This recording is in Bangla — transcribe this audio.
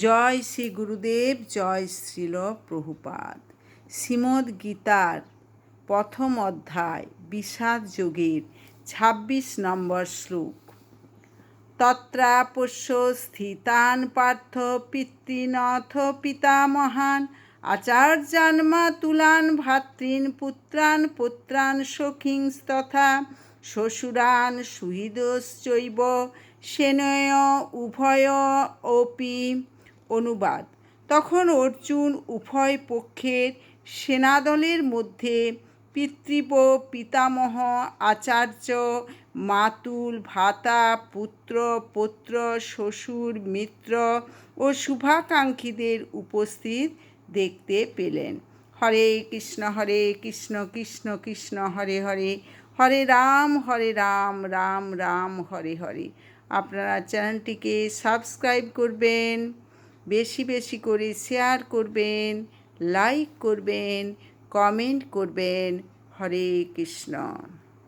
জয় শ্রী গুরুদেব, জয় শ্রীল প্রভুপাদ। শ্রীমদ্ গীতার প্রথম অধ্যায় বিষাদ যোগের ২৬ নম্বর শ্লোক। তত্রাপস্য স্থিতান পার্থ পিতৃনথ পিতামহান আচার্যান মাতুলান ভ্রাতৃন পুত্রান পুত্রান সখিংস্তথা শ্বশুরান সুহৃদশ্চৈব সেনয় উভয় অপি। অনুবাদ: তখন অর্জুন উভয় পক্ষের সেনাদলের মধ্যে পিতৃব্য, পিতামহ, আচার্য, মাতুল, ভ্রাতা, পুত্র, পৌত্র, শ্বশুর, মিত্র ও শুভাকাঙ্ক্ষীদের উপস্থিত দেখতে পেলেন। হরে কৃষ্ণ কৃষ্ণ কৃষ্ণ হরে হরে, হরে রাম রাম রাম হরে হরে। আপনারা চ্যানেলটিকে সাবস্ক্রাইব করবেন, বেশি বেশি করে শেয়ার করবেন, লাইক করবেন, কমেন্ট করবেন। হরে কৃষ্ণ।